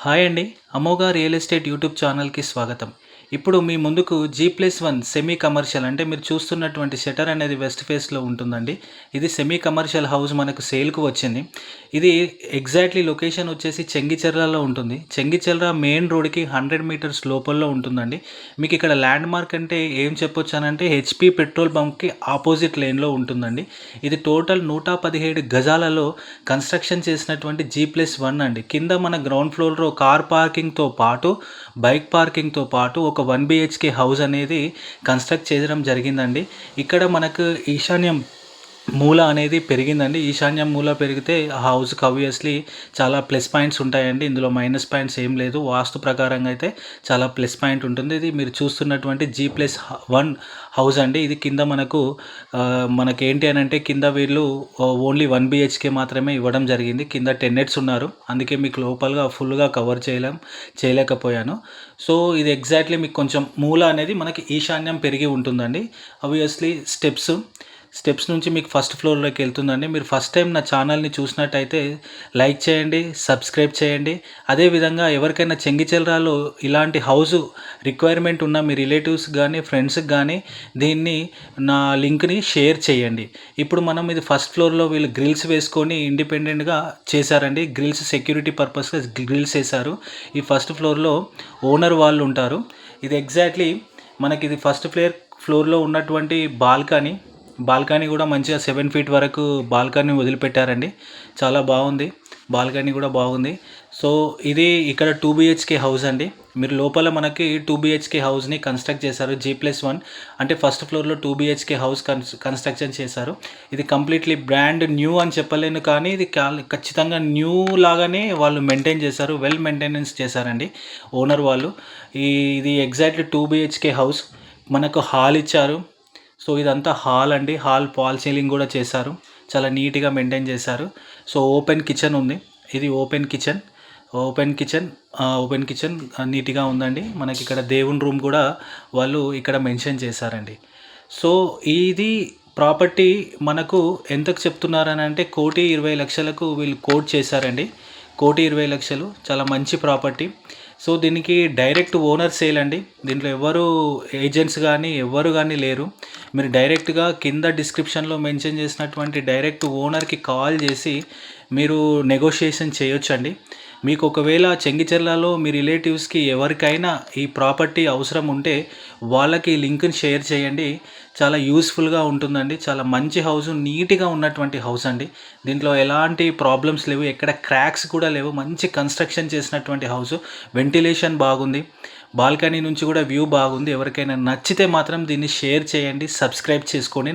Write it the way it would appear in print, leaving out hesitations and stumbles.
Hi అండి. Amogha real estate YouTube ఛానల్‌కి స్వాగతం. ఇప్పుడు మీ ముందుకు G+1 సెమీ కమర్షియల్ అంటే మీరు చూస్తున్నటువంటి షట్టర్ అనేది వెస్ట్ ఫేస్‌లో ఉంటుందండి. ఇది సెమీ కమర్షియల్ హౌస్ మనకు సేల్‌కు వచ్చింది. ఇది ఎగ్జాక్ట్‌లీ లొకేషన్ వచ్చేసి చెంగిచెర్లలో ఉంటుంది. చెంగిచెర్ల మెయిన్ రోడ్‌కి 100 మీటర్స్ లోపల ఉంటుందండి. మీకు ఇక్కడ ల్యాండ్ మార్క్ అంటే ఏం చెప్పొచ్చనంటే హెచ్‌పీ పెట్రోల్ బంక్‌కి ఆపోజిట్ లేన్‌లో ఉంటుందండి. ఇది టోటల్ 117 గజాలలో కన్‌స్ట్రక్షన్ చేసినటువంటి G+1 అండి. కింద మన గ్రౌండ్ ఫ్లోర్‌లో కార్ పార్కింగ్‌తో పాటు, బైక్ పార్కింగ్‌తో పాటు ఒక 1 బీహెచ్‌కే హౌస్ అనేది కన్‌స్ట్రక్ట్ చేయడం జరిగిందండి. ఇక్కడ మనకు ఈశాన్యం మూల అనేది పెరిగిందండి. ఈశాన్యం మూల పెరిగితే ఆ హౌస్‌కి ఆబ్వియస్‌లీ చాలా ప్లస్ పాయింట్స్ ఉంటాయండి. ఇందులో మైనస్ పాయింట్స్ ఏం లేదు. వాస్తు ప్రకారంగా అయితే చాలా ప్లస్ పాయింట్ ఉంటుంది. ఇది మీరు చూస్తున్నటువంటి G+1 హౌస్ అండి. ఇది కింద మనకేంటి అనంటే కింద వీళ్ళు ఓన్లీ 1 బీహెచ్‌కే మాత్రమే ఇవ్వడం జరిగింది. కింద టెనెంట్స్ ఉన్నారు. అందుకే మీకు లోపలగా ఫుల్‌గా కవర్ చేయలేకపోయాను. సో, ఇది ఎగ్జాక్ట్‌లీ మీకు కొంచెం మూల అనేది మనకి ఈశాన్యం పెరిగి ఉంటుందండి. ఆబ్వియస్‌లీ స్టెప్స్ నుంచి మీకు ఫస్ట్ ఫ్లోర్‌లోకి వెళ్తుందండి. మీరు ఫస్ట్ టైం నా ఛానల్‌ని చూసినట్టయితే లైక్ చేయండి, సబ్స్క్రైబ్ చేయండి. అదేవిధంగా ఎవరికైనా చెంగిచెర్లలో ఇలాంటి హౌసు రిక్వైర్మెంట్ ఉన్న మీ రిలేటివ్స్‌కి గానీ, ఫ్రెండ్స్‌కి గానీ దీన్ని నా లింక్‌ని షేర్ చేయండి. ఇప్పుడు మనం ఇది ఫస్ట్ ఫ్లోర్‌లో వీళ్ళు గ్రిల్స్ వేసుకొని ఇండిపెండెంట్‌గా చేశారండి. గ్రిల్స్ సెక్యూరిటీ పర్పస్‌గా గ్రిల్స్ ఏశారు. ఈ ఫస్ట్ ఫ్లోర్‌లో ఓనర్ వాళ్ళు ఉంటారు. ఇది ఎగ్జాక్ట్‌లీ మనకిది ఫస్ట్ ఫ్లోర్‌లో ఉన్నటువంటి బాల్కనీ కూడా మంచిగా 7 ఫీట్ వరకు బాల్కనీ వదిలిపెట్టారండి. చాలా బాగుంది. బాల్కనీ కూడా బాగుంది. సో, ఇది ఇక్కడ 2 బీహెచ్‌కే హౌస్ అండి. మీరు లోపల మనకి 2 బీహెచ్‌కే హౌస్‌ని కన్‌స్ట్రక్ట్ చేశారు. G+1 అంటే ఫస్ట్ ఫ్లోర్‌లో 2 బీహెచ్‌కే హౌస్ కన్‌స్ట్రక్షన్ చేశారు. ఇది కంప్లీట్‌లీ బ్రాండ్ న్యూ అని చెప్పలేను కానీ ఇది ఖచ్చితంగా న్యూ లాగానే వాళ్ళు మెయింటైన్ చేశారు. వెల్ మెయింటెనెన్స్ చేశారండి ఓనర్ వాళ్ళు. ఇది ఎగ్జాక్ట్‌లీ 2 బీహెచ్‌కే హౌస్. మనకు హాల్ ఇచ్చారు. సో, ఇదంతా హాల్ అండి. హాల్ ఫాల్ సీలింగ్ కూడా చేశారు. చాలా నీట్‌గా మెయింటైన్ చేశారు. సో, ఓపెన్ కిచెన్ ఉంది. ఇది ఓపెన్ కిచెన్ నీట్‌గా ఉందండి. మనకిక్కడ దేవుని రూమ్ కూడా వాళ్ళు ఇక్కడ మెన్షన్ చేశారండి. సో, ఇది ప్రాపర్టీ మనకు ఎంతకు చెప్తున్నారనంటే 1,20,00,000కు వీళ్ళు కోట్ చేశారండి. 1,20,00,000 చాలా మంచి ప్రాపర్టీ. సో, దీనికి డైరెక్ట్ ఓనర్ సేల్ అండి. దీంట్లో ఎవ్వరు ఏజెంట్స్ గానీ, ఎవ్వరు గానీ లేరు. మీరు డైరెక్ట్‌గా కింద డిస్క్రిప్షన్‌లో మెన్షన్ చేసినటువంటి డైరెక్ట్ ఓనర్‌కి కాల్ చేసి మీరు నెగోషియేషన్ చేయొచ్చండి. మీకు ఒకవేళ చెంగిచెర్లలో మీ రిలేటివ్స్‌కి ఎవరికైనా ఈ ప్రాపర్టీ అవసరం ఉంటే వాళ్ళకి ఈ లింక్‌ని షేర్ చేయండి. చాలా యూజ్‌ఫుల్‌గా ఉంటుందండి. చాలా మంచి హౌస్, నీట్‌గా ఉన్నటువంటి హౌస్ అండి. దీంట్లో ఎలాంటి ప్రాబ్లమ్స్ లేవు. ఎక్కడ క్రాక్స్ కూడా లేవు. మంచి కన్‌స్ట్రక్షన్ చేసినటువంటి హౌస్. వెంటిలేషన్ బాగుంది. బాల్కనీ నుంచి కూడా వ్యూ బాగుంది. ఎవరికైనా నచ్చితే మాత్రం దీన్ని షేర్ చేయండి. సబ్స్క్రైబ్ చేసుకోండి.